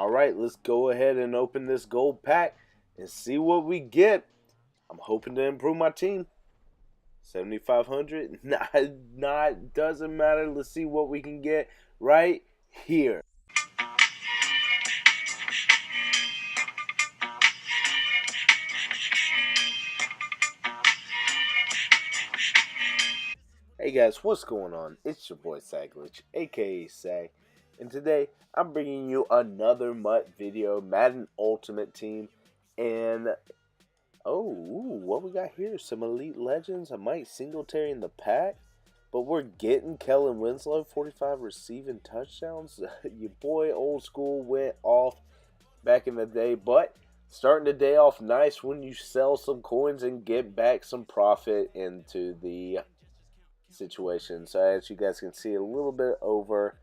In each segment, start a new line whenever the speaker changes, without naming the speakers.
Alright, let's go ahead and open this gold pack and see what we get. I'm hoping to improve my team. 7,500? Not, doesn't matter. Let's see what we can get right here. Hey guys, what's going on? It's your boy Saglitch, aka Sag, and today I'm bringing you another MUT video, Madden Ultimate Team, and what we got here? Some Elite Legends, a Mike Singletary in the pack, but we're getting Kellen Winslow, 45 receiving touchdowns. Your boy old school went off back in the day, but starting the day off nice when you sell some coins and get back some profit into the situation. So as you guys can see, a little bit over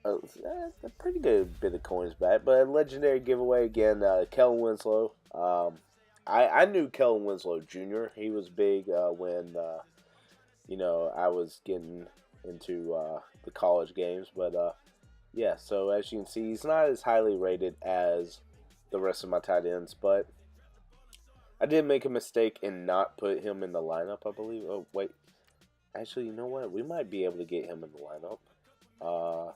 a pretty good bit of coins back, but a legendary giveaway again. Kellen Winslow. I knew Kellen Winslow Jr. He was big when I was getting into the college games, but yeah. So as you can see, he's not as highly rated as the rest of my tight ends, but I did make a mistake and not put him in the lineup, I believe. Oh, wait. Actually, you know what? We might be able to get him in the lineup.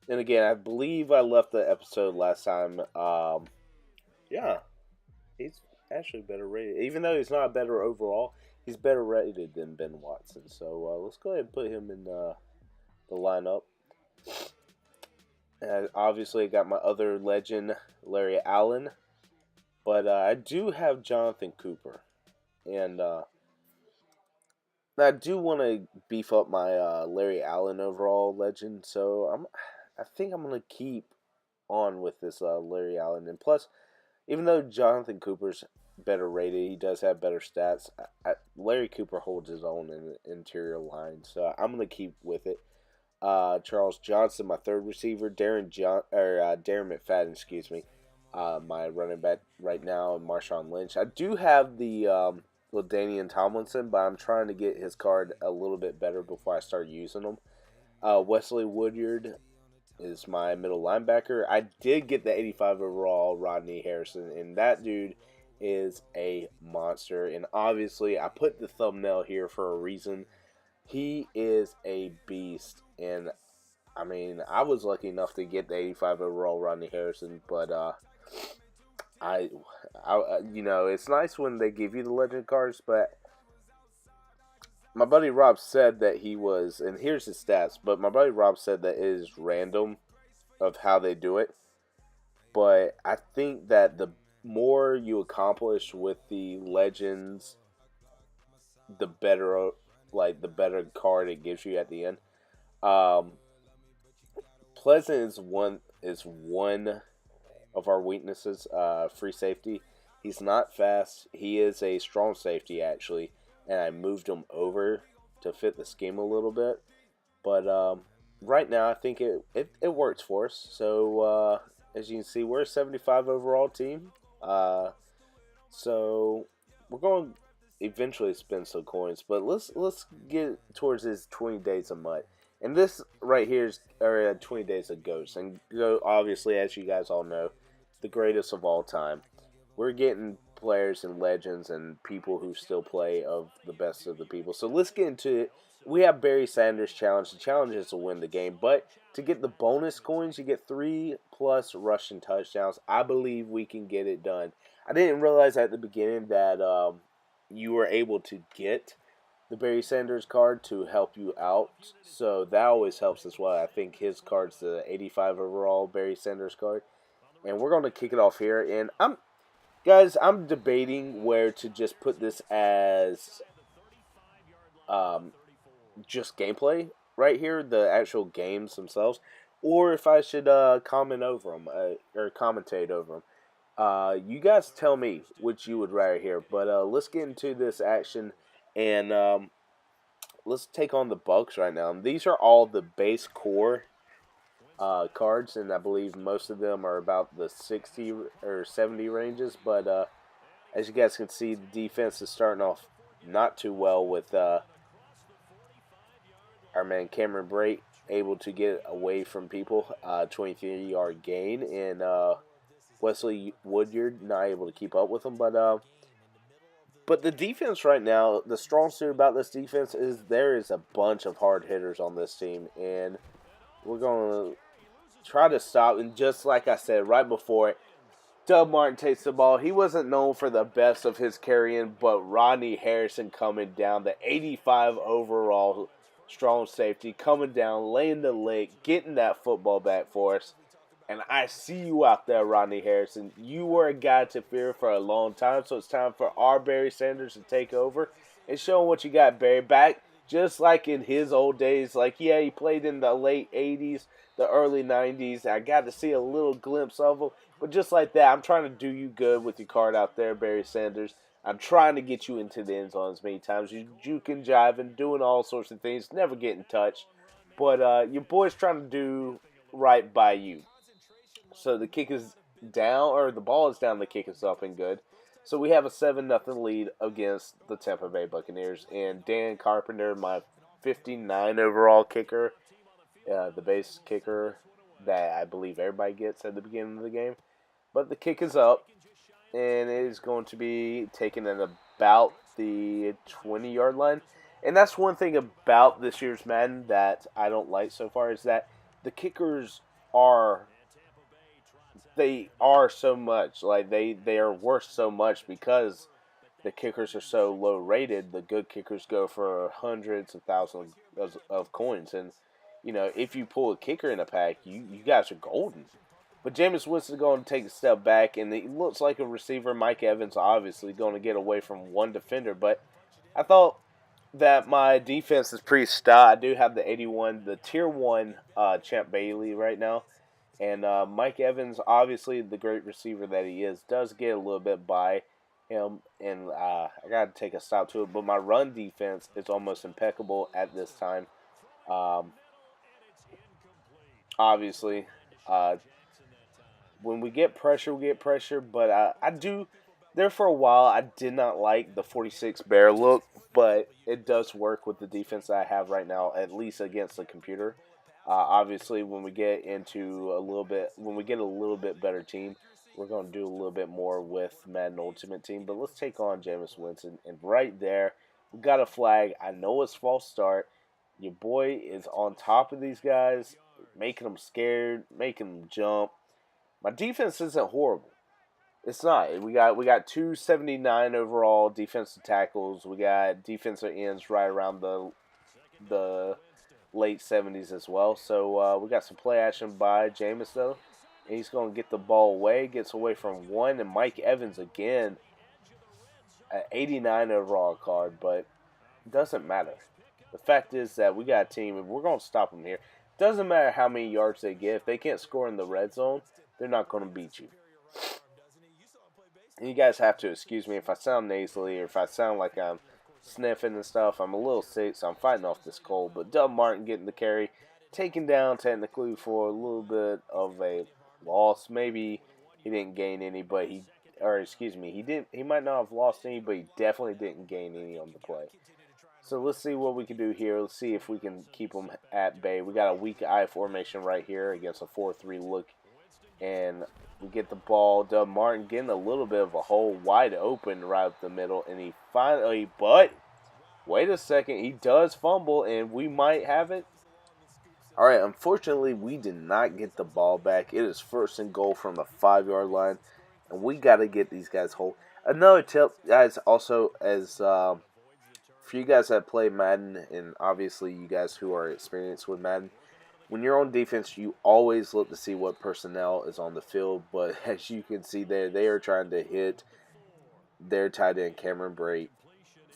And again, I believe I left the episode last time. Yeah. He's actually better rated. Even though he's not better overall, he's better rated than Ben Watson. So let's go ahead and put him in the lineup. And obviously, I got my other legend, Larry Allen. But I do have Jonathan Cooper, and I do want to beef up my Larry Allen overall legend. So I think I'm gonna keep on with this Larry Allen. And plus, even though Jonathan Cooper's better rated, he does have better stats. Larry Cooper holds his own in the interior line, so I'm gonna keep with it. Charles Johnson, my third receiver, Darren McFadden, excuse me. My running back right now, Marshawn Lynch. I do have the LaDainian Tomlinson, but I'm trying to get his card a little bit better before I start using them. Wesley Woodyard is my middle linebacker. I did get the 85 overall Rodney Harrison, and that dude is a monster. And obviously, I put the thumbnail here for a reason. He is a beast, and I mean, I was lucky enough to get the 85 overall Rodney Harrison, but it's nice when they give you the legend cards, but my buddy Rob said that he was, and here's his stats, but my buddy Rob said that it is random of how they do it, but I think that the more you accomplish with the legends, the better, the better card it gives you at the end. Pleasant is one of our weaknesses. Free safety. He's not fast. He is a strong safety actually, and I moved him over to fit the scheme a little bit. But right now, I think it works for us. So as you can see, we're a 75 overall team. So we're going to eventually spend some coins, but let's get towards this 20 days of MUT. And this right here is 20 days of Ghost. And obviously, as you guys all know, the greatest of all time. We're getting players and legends and people who still play of the best of the people. So let's get into it. We have Barry Sanders challenge. The challenge is to win the game, but to get the bonus coins, you get 3+ rushing touchdowns. I believe we can get it done. I didn't realize at the beginning that you were able to get the Barry Sanders card to help you out, so that always helps as well. I think his card's the 85 overall Barry Sanders card, and we're going to kick it off here. And I'm debating where to just put this as just gameplay right here, the actual games themselves, or if I should comment over them or commentate over them. You guys tell me which you would rather hear, but let's get into this action. And let's take on the Bucks right now. And these are all the base core cards, and I believe most of them are about the 60 or 70 ranges. But as you guys can see, the defense is starting off not too well with our man Cameron Brate able to get away from people. 23-yard gain, and Wesley Woodyard not able to keep up with him. But the defense right now, the strong suit about this defense is there is a bunch of hard hitters on this team, and we're going to try to stop. And just like I said right before it, Doug Martin takes the ball. He wasn't known for the best of his carrying, but Rodney Harrison coming down, the 85 overall strong safety, coming down, laying the lick, getting that football back for us. And I see you out there, Rodney Harrison. You were a guy to fear for a long time, so it's time for our Barry Sanders to take over and show him what you got, Barry. Back just like in his old days. Like, yeah, he played in the late 80s, the early 90s. I got to see a little glimpse of him. But just like that, I'm trying to do you good with your card out there, Barry Sanders. I'm trying to get you into the end zone as many times. You juking, jiving, doing all sorts of things, never getting touched. But your boy's trying to do right by you. So the kick is down, or the ball is down, the kick is up and good. So we have a 7-0 lead against the Tampa Bay Buccaneers. And Dan Carpenter, my 59 overall kicker, the base kicker that I believe everybody gets at the beginning of the game. But the kick is up, and it is going to be taken at about the 20-yard line. And that's one thing about this year's Madden that I don't like so far, is that the kickers are so much. Like, they are worth so much because the kickers are so low rated. The good kickers go for hundreds of thousands of coins. And, you know, if you pull a kicker in a pack, you guys are golden. But Jameis Winston is going to take a step back, and it looks like a receiver. Mike Evans obviously going to get away from one defender. But I thought that my defense is pretty stout. I do have the 81, the Tier 1 Champ Bailey right now. And Mike Evans, obviously the great receiver that he is, does get a little bit by him. And I got to take a stop to it. But my run defense is almost impeccable at this time. Obviously, when we get pressure, we get pressure. But I do, there for a while, I did not like the 46 bear look. But it does work with the defense that I have right now, at least against the computer. Obviously, when we get a little bit better team, we're going to do a little bit more with Madden Ultimate Team. But let's take on Jameis Winston. And right there, we got a flag. I know it's false start. Your boy is on top of these guys, making them scared, making them jump. My defense isn't horrible. It's not. We got 279 overall defensive tackles. We got defensive ends right around the late 70s as well. So we got some play action by Jameis, though. And he's going to get the ball away. Gets away from one. And Mike Evans again, an 89 overall card. But it doesn't matter. The fact is that we got a team, and we're going to stop them here. Doesn't matter how many yards they get. If they can't score in the red zone, they're not going to beat you. And you guys have to excuse me if I sound nasally or if I sound like I'm sniffing and stuff. I'm a little sick, so I'm fighting off this cold. But Doug Martin getting the carry, taken down technically for a little bit of a loss. Maybe he didn't gain any, but he didn't. He might not have lost any, but he definitely didn't gain any on the play. So let's see what we can do here. Let's see if we can keep them at bay. We got a weak eye formation right here against a 4-3 look, and we get the ball. Doug Martin getting a little bit of a hole wide open right up the middle. And he finally, but wait a second, he does fumble and we might have it. All right, unfortunately, we did not get the ball back. It is 1st and goal from the 5-yard line. And we got to get these guys whole. Another tip, guys, also, as for you guys that play Madden, and obviously you guys who are experienced with Madden, when you're on defense, you always look to see what personnel is on the field. But as you can see there, they are trying to hit their tight end, Cameron Brate,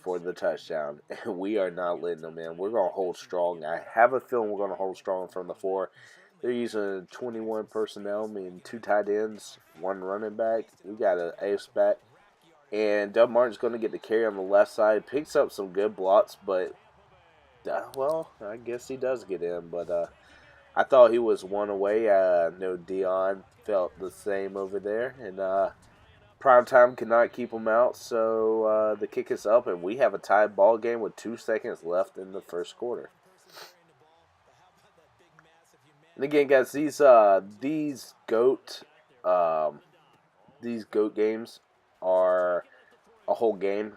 for the touchdown. And we are not letting them in. We're going to hold strong. I have a feeling we're going to hold strong from the 4. They're using 21 personnel, meaning 2 tight ends, 1 running back. We got an ace back. And Doug Martin's going to get the carry on the left side. Picks up some good blocks, but, well, I guess he does get in. But, I thought he was 1 away. I know Dion felt the same over there. And Primetime could not keep him out. So the kick is up. And we have a tied ball game with 2 seconds left in the first quarter. And again, guys, um, these goat games are a whole game.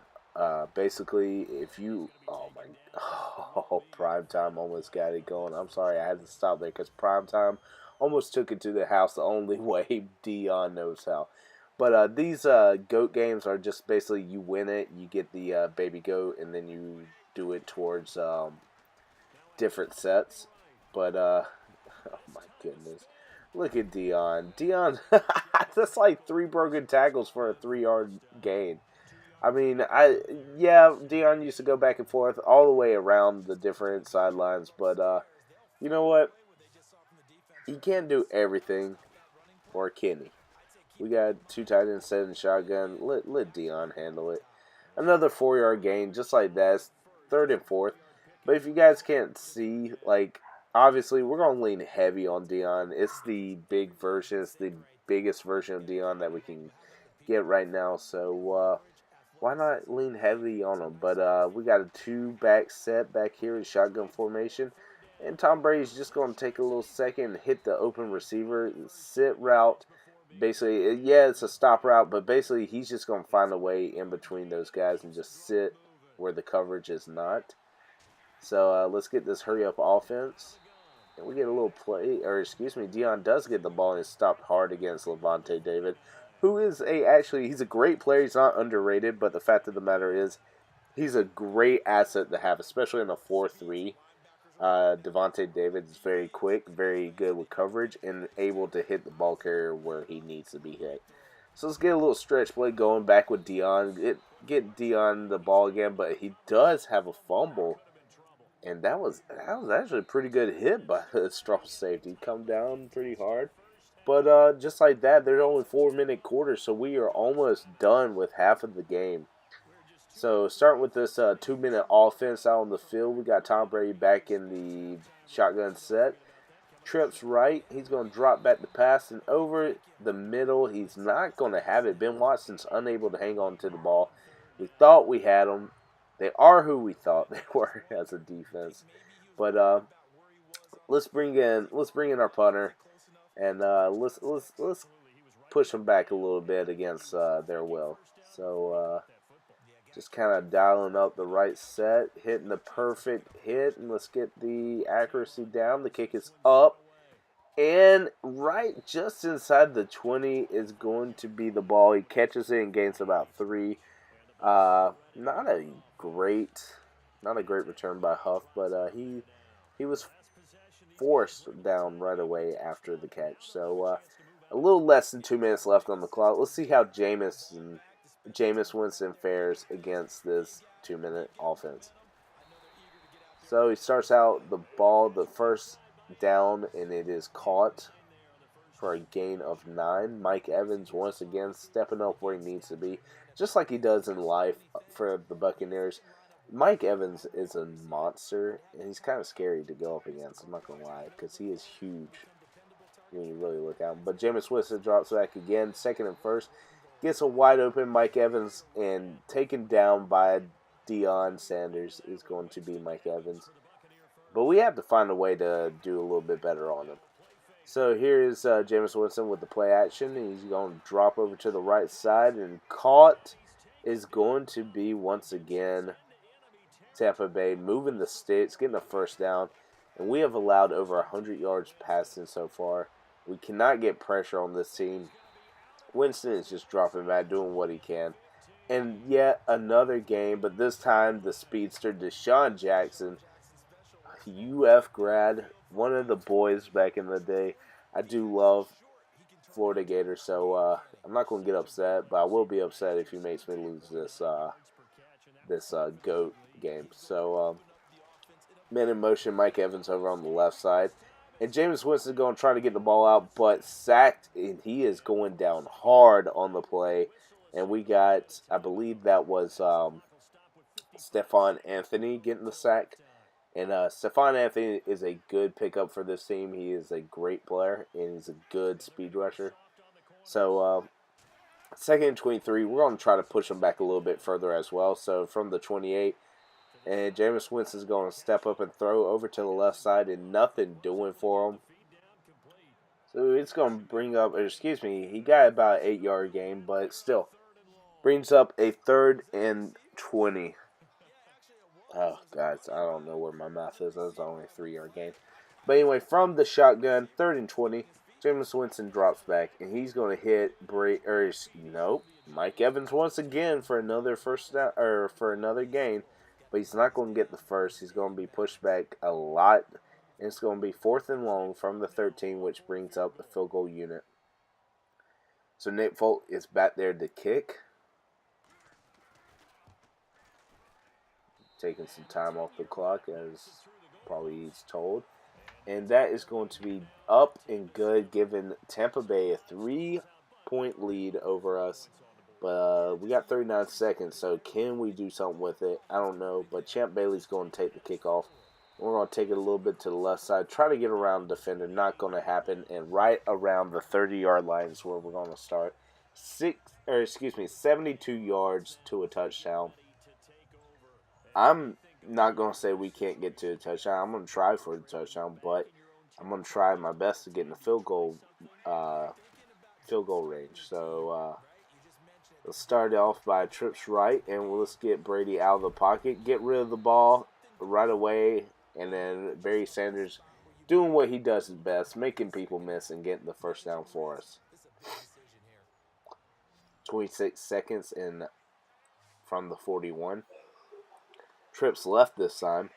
Basically, if you, oh my, oh, prime time almost got it going. I'm sorry, I had to stop there because prime time almost took it to the house the only way Dion knows how. But these goat games are just basically you win it, you get the baby goat, and then you do it towards different sets. But oh my goodness, look at Dion. Dion, that's like 3 broken tackles for a 3-yard gain. I mean, yeah, Dion used to go back and forth all the way around the different sidelines, but you know what? He can't do everything, or can he? We got 2 tight ends set in shotgun. Let Dion handle it. Another 4-yard gain, just like that. It's 3rd and 4. But if you guys can't see, like, obviously we're gonna lean heavy on Dion. It's the big version. It's the biggest version of Dion that we can get right now. So why not lean heavy on him? But we got a 2-back set back here in shotgun formation. And Tom Brady's just going to take a little second and hit the open receiver, sit route. Basically, yeah, it's a stop route, but basically he's just going to find a way in between those guys and just sit where the coverage is not. So let's get this hurry up offense. And we get a little play, or excuse me, Dion does get the ball and is stopped hard against Levante David, who is he's a great player. He's not underrated, but the fact of the matter is, he's a great asset to have, especially in a 4-3. Devontae David is very quick, very good with coverage, and able to hit the ball carrier where he needs to be hit. So let's get a little stretch play going back with Dion. Get Dion the ball again, but he does have a fumble. And that was actually a pretty good hit by the strong safety. Come down pretty hard. But just like that, there's only 4-minute quarters, so we are almost done with half of the game. So starting with this 2-minute offense out on the field, we got Tom Brady back in the shotgun set. Trips right. He's going to drop back the pass and over the middle. He's not going to have it. Ben Watson's unable to hang on to the ball. We thought we had them. They are who we thought they were as a defense. But let's bring in our punter and let's push them back a little bit against their will. So just kind of dialing up the right set, hitting the perfect hit, and let's get the accuracy down. The kick is up, and right just inside the 20 is going to be the ball. He catches it and gains about 3. Not a great return by Huff, but he was forced down right away after the catch. So a little less than 2 minutes left on the clock. Let's see how Jameis Winston fares against this 2-minute offense. So he starts out the ball, the first down, and it is caught for a gain of 9. Mike Evans once again stepping up where he needs to be, just like he does in life for the Buccaneers. Mike Evans is a monster, and he's kind of scary to go up against, I'm not going to lie, because he is huge when you really look at him. But Jameis Winston drops back again, 2nd and 1. Gets a wide open Mike Evans, and taken down by Deion Sanders is going to be Mike Evans. But we have to find a way to do a little bit better on him. So here is Jameis Winston with the play action. He's going to drop over to the right side, and caught is going to be, once again, Tampa Bay moving the sticks, getting a first down. And we have allowed over 100 yards passing so far. We cannot get pressure on this team. Winston is just dropping back, doing what he can. And yet another game, but this time the speedster Deshaun Jackson, UF grad, one of the boys back in the day. I do love Florida Gators, so I'm not going to get upset, but I will be upset if he makes me lose this GOAT game. So, man in motion, Mike Evans over on the left side. And Jameis Winston going to try to get the ball out, but sacked, and he is going down hard on the play. And we got, I believe that was Stephon Anthony getting the sack. And Stephon Anthony is a good pickup for this team. He is a great player, and he's a good speed rusher. So, 2nd and 23, we're going to try to push him back a little bit further as well. So, from the 28, and Jameis Winston is going to step up and throw over to the left side, and nothing doing for him. So it's going to bring up, or excuse me, he got about an 8-yard gain, but still brings up a 3rd and 20. Oh, guys, I don't know where my math is. That's only a 3-yard gain. But anyway, from the shotgun, 3rd and 20, Jameis Winston drops back, and he's going to hit nope, Mike Evans once again for another first down, or for another gain. But he's not going to get the first. He's going to be pushed back a lot. And it's going to be 4th and long from the 13, which brings up the field goal unit. So Nick Folk is back there to kick. Taking some time off the clock, as probably he's told. And that is going to be up and good, giving Tampa Bay a 3-point lead over us. But we got 39 seconds, so can we do something with it? I don't know. But Champ Bailey's going to take the kickoff. We're going to take it a little bit to the left side. Try to get around the defender. Not going to happen. And right around the 30-yard line is where we're going to start. 72 yards to a touchdown. I'm not going to say we can't get to a touchdown. I'm going to try for the touchdown, but I'm going to try my best to get in the field goal range. So let's start off by trips right, and let's get Brady out of the pocket, get rid of the ball right away, and then Barry Sanders doing what he does best, making people miss and getting the first down for us. 26 seconds in from the 41. Trips left this time.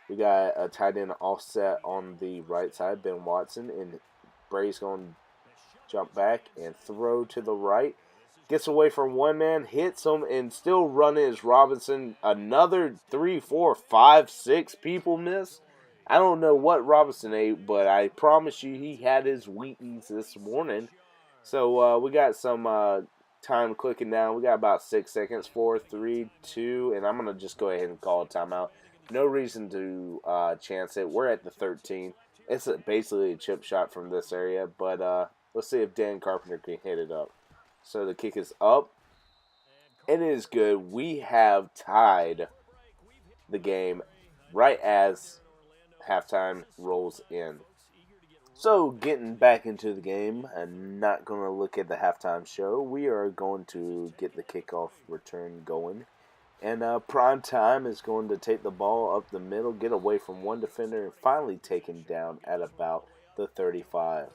We got a tight end offset on the right side, Ben Watson, and Brady's going to jump back and throw to the right. Gets away from one man, hits him, and still running is Robinson. Another 3, 4, 5, 6 people miss. I don't know what Robinson ate, but I promise you he had his Wheaties this morning. So we got some time clicking down. We got about 6 seconds. 4, 3, 2, and I'm going to just go ahead and call a timeout. No reason to chance it. We're at the 13. It's basically a chip shot from this area, but let's see if Dan Carpenter can hit it up. So the kick is up. It is good. We have tied the game right as halftime rolls in. So, getting back into the game, and not going to look at the halftime show, we are going to get the kickoff return going. And Prime Time is going to take the ball up the middle, get away from one defender, and finally take him down at about the 35.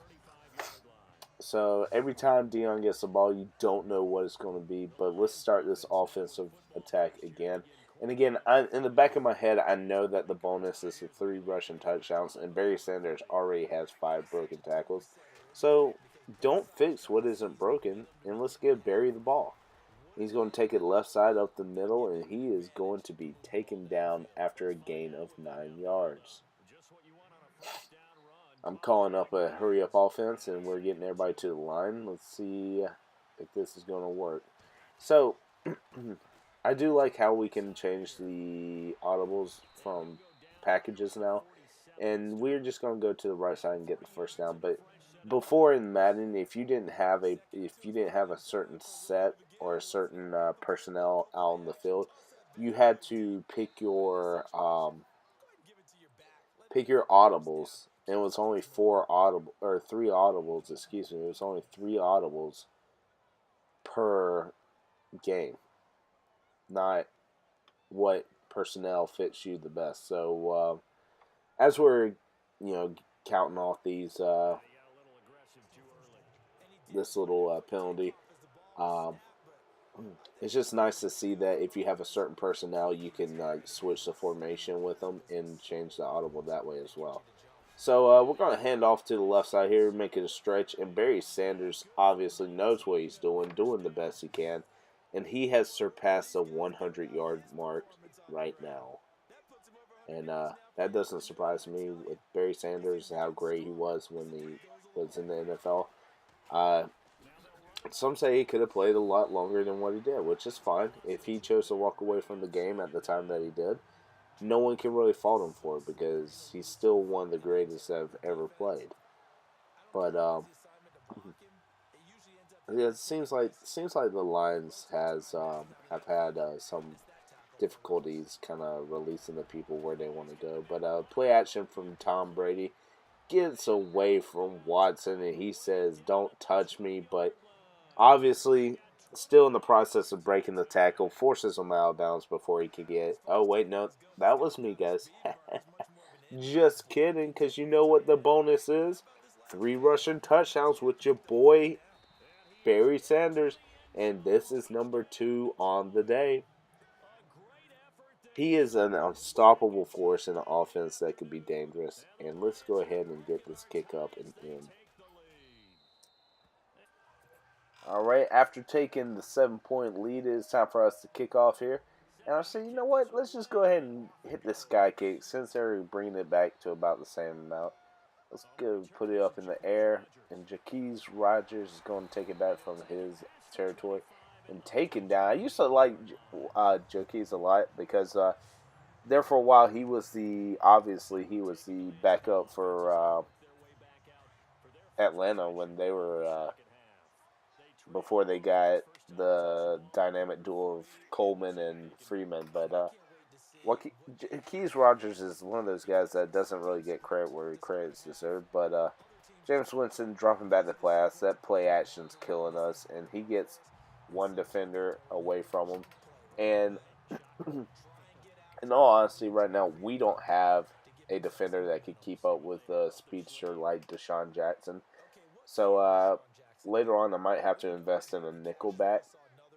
So, every time Dion gets the ball, you don't know what it's going to be, but let's start this offensive attack again. And again, in the back of my head, I know that the bonus is the 3 rushing touchdowns, and Barry Sanders already has 5 broken tackles. So don't fix what isn't broken, and let's give Barry the ball. He's going to take it left side up the middle, and he is going to be taken down after a gain of 9 yards. I'm calling up a hurry-up offense, and we're getting everybody to the line. Let's see if this is going to work. So I do like how we can change the audibles from packages now, and we're just going to go to the right side and get the first down. But before in Madden, if you didn't have a certain set or a certain personnel out on the field, you had to pick your audibles, and it was only 3 audibles. Excuse me, it was only 3 audibles per game. Not what personnel fits you the best. So as we're counting off these this little penalty, it's just nice to see that if you have a certain personnel, you can switch the formation with them and change the audible that way as well. So we're going to hand off to the left side here, make it a stretch, and Barry Sanders obviously knows what he's doing the best he can. And he has surpassed the 100-yard mark right now. And that doesn't surprise me with Barry Sanders, how great he was when he was in the NFL. Some say he could have played a lot longer than what he did, which is fine. If he chose to walk away from the game at the time that he did, no one can really fault him for it because he's still one of the greatest that have ever played. But yeah, it seems like the Lions have had some difficulties kind of releasing the people where they want to go. But play action from Tom Brady, gets away from Watson and he says, "Don't touch me," but obviously still in the process of breaking the tackle, forces him out of bounds before he could get. Oh wait, no, that was me, guys. Just kidding, because you know what the bonus is? 3 rushing touchdowns with your boy Barry Sanders, and this is number 2 on the day. He is an unstoppable force in an offense that could be dangerous. And let's go ahead and get this kick up and in. All right, after taking the 7-point lead, it's time for us to kick off here. And I said, you know what? Let's just go ahead and hit this sky kick since they're bringing it back to about the same amount. Let's go put it up in the air. And Jaquez Rogers is going to take it back from his territory and take it down. I used to like Jaquez a lot because there for a while he was the backup for Atlanta when they were before they got the dynamic duo of Coleman and Freeman. But Keys Rogers is one of those guys that doesn't really get credit where credit's deserved. But James Winston dropping back to pass, that play action's killing us, and he gets one defender away from him. And in all honesty, right now we don't have a defender that could keep up with a speedster like Deshaun Jackson. So later on, I might have to invest in a nickelback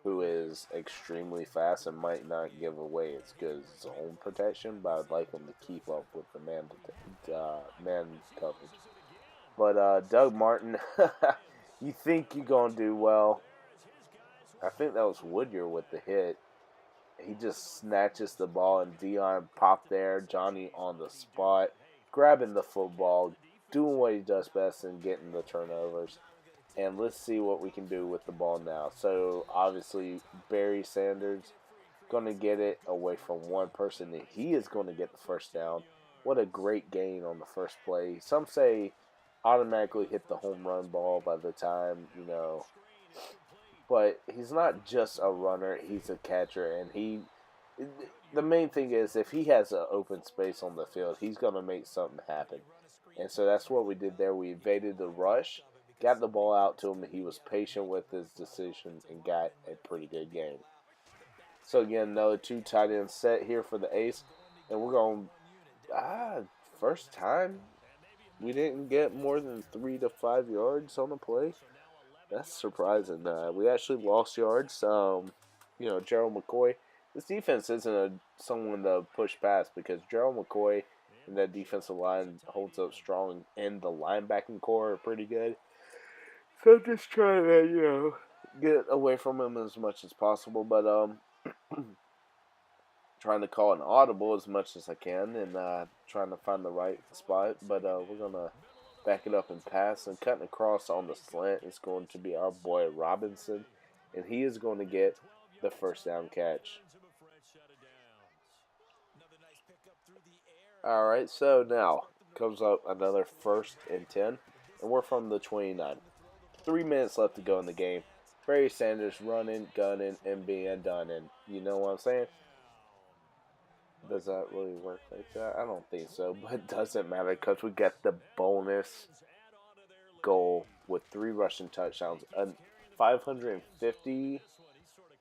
who is extremely fast and might not give away as good zone protection, but I'd like him to keep up with the man coverage. But Doug Martin, you think you're going to do well. I think that was Woodyard with the hit. He just snatches the ball, and Dion popped there. Johnny on the spot, grabbing the football, doing what he does best, and getting the turnovers. And let's see what we can do with the ball now. So, obviously, Barry Sanders going to get it away from one person, and he is going to get the first down. What a great gain on the first play. Some say automatically hit the home run ball by the time, But he's not just a runner, he's a catcher, and the main thing is if he has an open space on the field, he's going to make something happen. And so that's what we did there. We evaded the rush, got the ball out to him, and he was patient with his decision and got a pretty good game. So again, another 2 tight end set here for the ace, and we're going, first time we didn't get more than 3 to 5 yards on the play. That's surprising. We actually lost yards. Gerald McCoy. This defense isn't someone to push past because Gerald McCoy and that defensive line holds up strong, and the linebacking core are pretty good. So I'm just trying to, get away from him as much as possible, but trying to call an audible as much as I can and trying to find the right spot. But we're gonna back it up and pass, and cutting across on the slant is going to be our boy Robinson, and he is going to get the first down catch. Alright, so now comes up another 1st and 10, and we're from the 29. 3 minutes left to go in the game. Barry Sanders running, gunning, and being done, and you know what I'm saying? Does that really work like that? I don't think so, but it doesn't matter because we get the bonus goal with 3 rushing touchdowns. A 550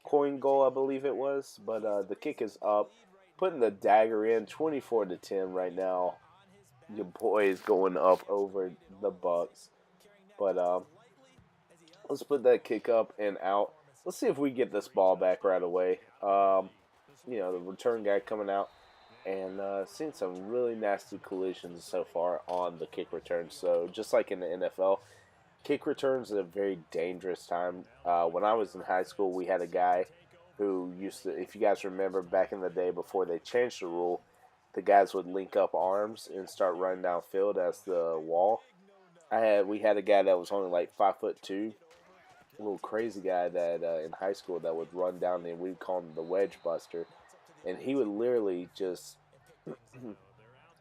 coin goal, I believe it was, but the kick is up. Putting the dagger in, 24 to 10 right now. Your boy is going up over the Bucks. But let's put that kick up and out. Let's see if we get this ball back right away. The return guy coming out. And seeing some really nasty collisions so far on the kick return. So just like in the NFL, kick returns is a very dangerous time. When I was in high school, we had a guy who used to, if you guys remember back in the day before they changed the rule, the guys would link up arms and start running downfield as the wall. We had a guy that was only like 5'2", a little crazy guy that in high school that would run down there. We'd call him the wedge buster, and he would literally just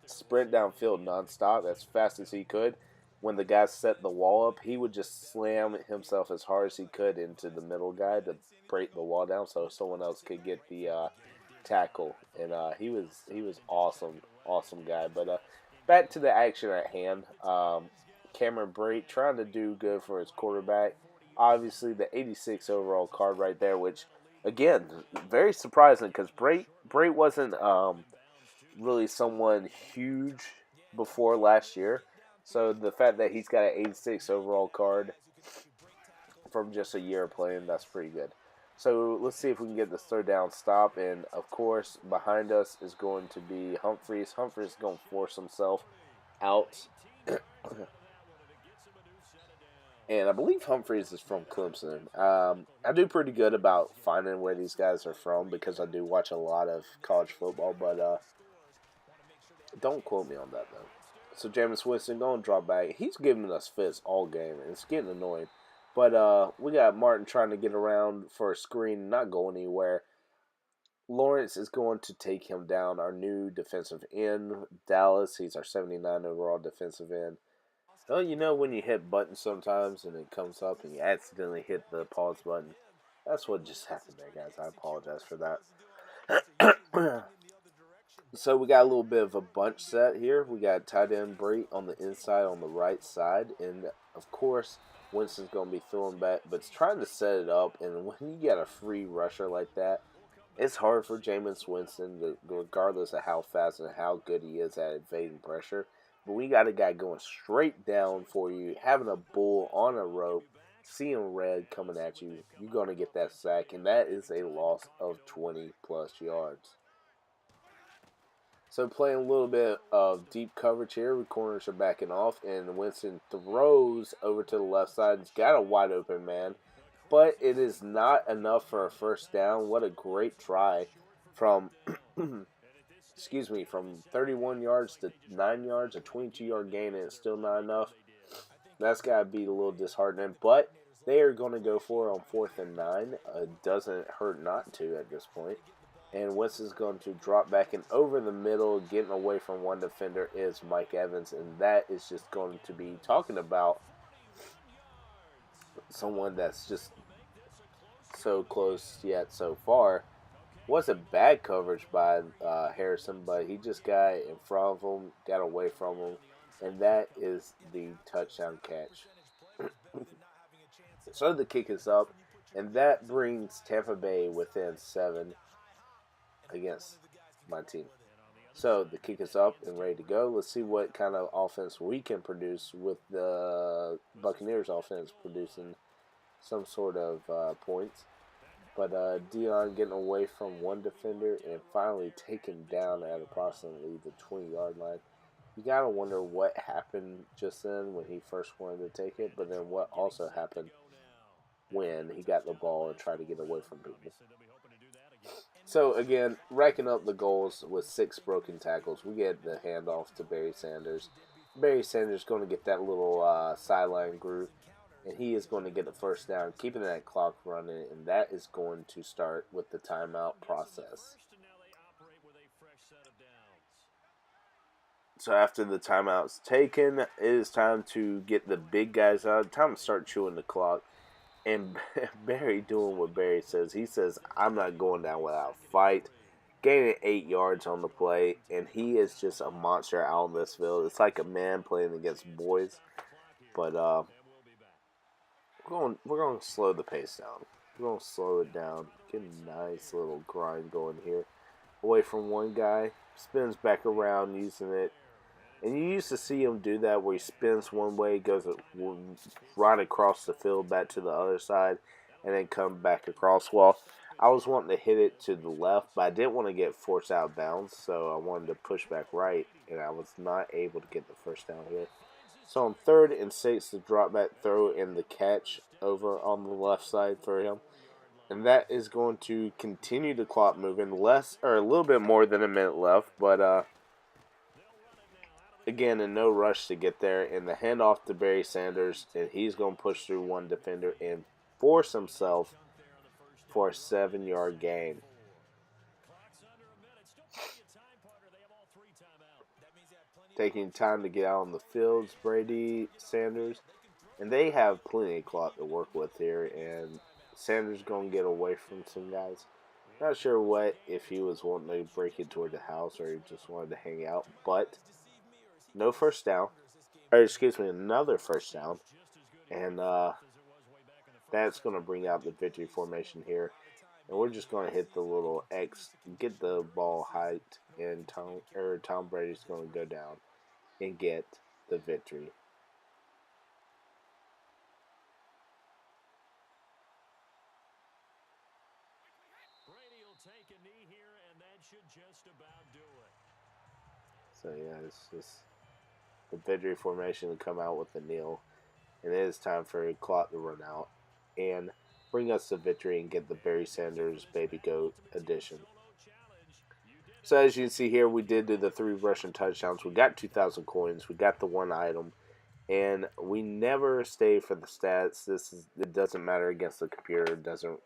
sprint downfield nonstop as fast as he could. When the guy set the wall up, he would just slam himself as hard as he could into the middle guy to break the wall down so someone else could get the tackle. And he was awesome guy. But back to the action at hand. Cameron Brate trying to do good for his quarterback. Obviously, the 86 overall card right there, which again, very surprising because Brate wasn't really someone huge before last year. So the fact that he's got an 86 overall card from just a year of playing, that's pretty good. So let's see if we can get this third down stop. And of course, behind us is going to be Humphreys. Humphreys is going to force himself out. And I believe Humphreys is from Clemson. I do pretty good about finding where these guys are from because I do watch a lot of college football, but don't quote me on that, though. So Jameis Winston going to drop back. He's giving us fits all game, and it's getting annoying. But we got Martin trying to get around for a screen, not going anywhere. Lawrence is going to take him down, our new defensive end. Dallas, he's our 79 overall defensive end. Well, you know when you hit buttons sometimes and it comes up and you accidentally hit the pause button? That's what just happened there, guys. I apologize for that. So we got a little bit of a bunch set here. We got tight end Brate on the inside on the right side. And, of course, Winston's going to be throwing back, but it's trying to set it up. And when you get a free rusher like that, it's hard for Jameis Winston, regardless of how fast and how good he is at evading pressure. But we got a guy going straight down for you, having a bull on a rope, seeing red coming at you. You're going to get that sack, and that is a loss of 20-plus yards. So playing a little bit of deep coverage here. The corners are backing off, and Winston throws over to the left side. He's got a wide open man, but it is not enough for a first down. What a great try from, from 31 yards to 9 yards, a 22-yard gain, and it's still not enough. That's got to be a little disheartening, but they are going to go for it on 4th and 9. It doesn't hurt not to at this point. And Winston's going to drop back and over the middle, getting away from one defender is Mike Evans. And that is just going to be talking about someone that's just so close yet so far. Wasn't bad coverage by Harrison, but he just got in front of him, got away from him. And that is the touchdown catch. So the kick is up, and that brings Tampa Bay within 7 against my team. So the kick is up and ready to go. Let's see what kind of offense we can produce with the Buccaneers offense producing some sort of points. But Dion getting away from one defender and finally taken down at approximately the 20-yard line. You got to wonder what happened just then when he first wanted to take it, but then what also happened when he got the ball and tried to get away from people. So, again, racking up the goals with 6 broken tackles. We get the handoff to Barry Sanders. Barry Sanders going to get that little sideline groove, and he is going to get the first down, keeping that clock running, and that is going to start with the timeout process. So after the timeout's taken, it is time to get the big guys out. Time to start chewing the clock. And Barry doing what Barry says. He says, I'm not going down without a fight. Gaining 8 yards on the play. And he is just a monster out on this field. It's like a man playing against boys. But we're going to slow the pace down. We're going to slow it down. Get a nice little grind going here. Away from one guy. Spins back around using it. And you used to see him do that where he spins one way, goes right across the field back to the other side, and then come back across. Well, I was wanting to hit it to the left, but I didn't want to get forced out of bounds, so I wanted to push back right, and I was not able to get the first down here. So on 3rd and 6, the drop back throw and the catch over on the left side for him. And that is going to continue the clock moving. A little bit more than a minute left, but again, in no rush to get there, and the handoff to Barry Sanders, and he's going to push through one defender and force himself for a 7-yard gain. Taking time to get out on the fields, Brady, Sanders, and they have plenty of clock to work with here, and Sanders going to get away from some guys. Not sure if he was wanting to break it toward the house or he just wanted to hang out, but no first down. Or excuse me, another first down. And that's going to bring out the victory formation here. And we're just going to hit the little X, get the ball height, and Tom Brady's going to go down and get the victory.
Brady will take a knee here, and that should just about do it.
So yeah, it's just the victory formation to come out with the kneel. And it is time for a clock to run out and bring us the victory and get the Barry Sanders Baby Goat edition. So as you can see here, we did do the 3 rushing touchdowns. We got 2,000 coins. We got the 1 item. And we never stay for the stats. It doesn't matter against the computer. It doesn't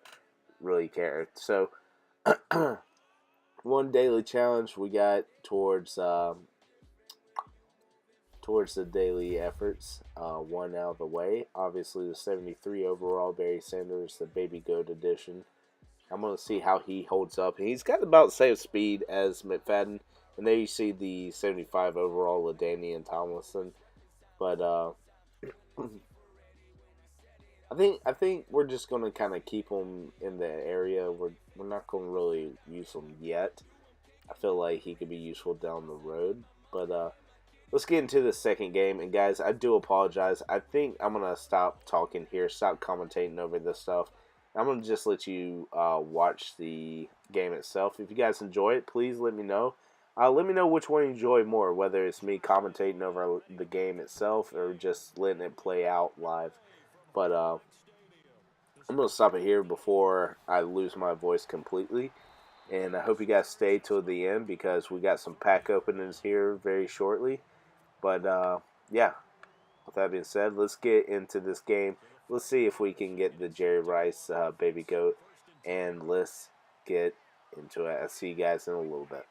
really care. So 1 daily challenge we got towards the daily efforts. 1 out of the way. Obviously, the 73 overall Barry Sanders, the Baby Goat edition. I'm going to see how he holds up. He's got about the same speed as McFadden. And there you see the 75 overall LaDainian Tomlinson. But I think we're just going to kind of keep him in the area. We're not going to really use him yet. I feel like he could be useful down the road. But let's get into the second game. And guys, I do apologize. I think I'm going to stop talking here, stop commentating over this stuff. I'm going to just let you watch the game itself. If you guys enjoy it, please let me know. Let me know which one you enjoy more, whether it's me commentating over the game itself or just letting it play out live. But I'm going to stop it here before I lose my voice completely. And I hope you guys stay till the end because we got some pack openings here very shortly. But yeah, with that being said, let's get into this game. Let's see if we can get the Jerry Rice Baby Goat. And let's get into it. I'll see you guys in a little bit.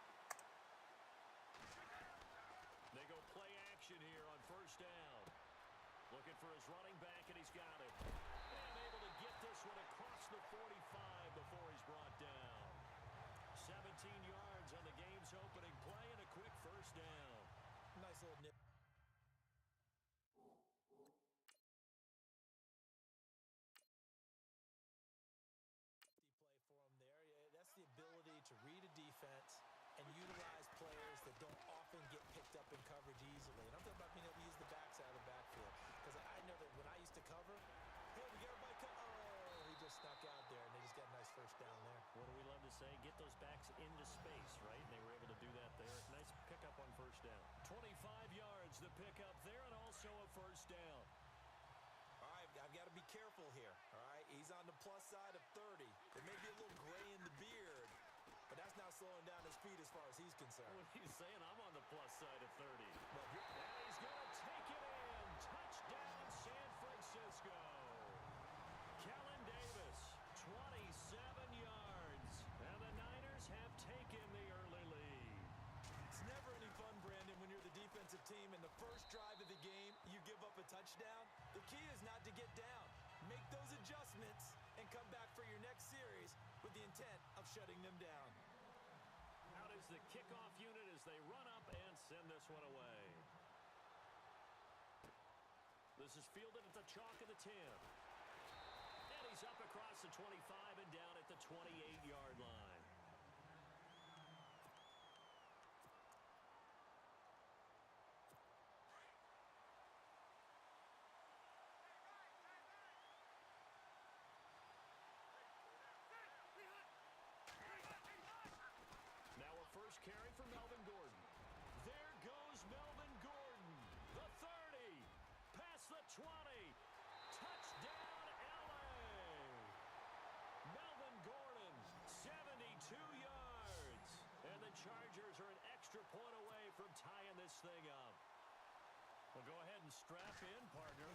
They go play action here on first down. Looking for his running back, and he's got it. And able to get this one across the 45 before he's brought down. 17 yards on the game's opening play and a quick first down. Nice little nip. That's the ability to read a defense and utilize players that don't often get picked up in coverage easily. And I'm talking about being able to use the backs out of the backfield. Because I know that when I used to cover, hey, we got everybody oh, he just snuck out there, and they just got a nice first down there. What do we love to say? Get those backs into space, right? And they were able to do that there. Nice pickup on first down. 25 yards the pickup there, and also a first down. All right, I've got to be careful here, all right? He's on the plus side of 30. There may be a little gray in the beard, but that's not slowing down his speed as far as he's concerned. What he's saying, I'm on the plus side of 30. Well, and he's going to take it in. Touchdown, San Francisco. Kellen Davis, 27 yards. And the Niners have taken the early lead. It's never any fun, Brandon, when you're the defensive team and the first drive of the game, you give up a touchdown. The key is not to get down. Make those adjustments and come back for your next series with the intent of shutting them down. Out is the kickoff unit as they run up and send this one away. This is fielded at the chalk of the 10. And he's up across the 25 and down at the 28-yard line. First carry for Melvin Gordon. There goes Melvin Gordon. The 30. Past the 20. Touchdown, LA. Melvin Gordon, 72 yards. And the Chargers are an extra point away from tying this thing up. Well, go ahead and strap in, partner.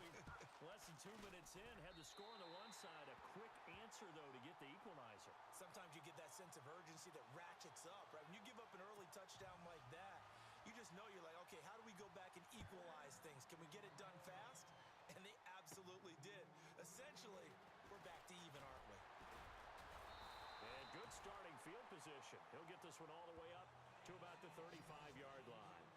Less than 2 minutes in, had the score on the one side. A quick answer, though, to get the equalizer. Sometimes you get that sense of urgency that ratchets up, right? When you give up an early touchdown like that, you just know you're like, okay, how do we go back and equalize things? Can we get it done fast? And they absolutely did. Essentially, we're back to even, aren't we? And good starting field position. He'll get this one all the way up to about the 35-yard line.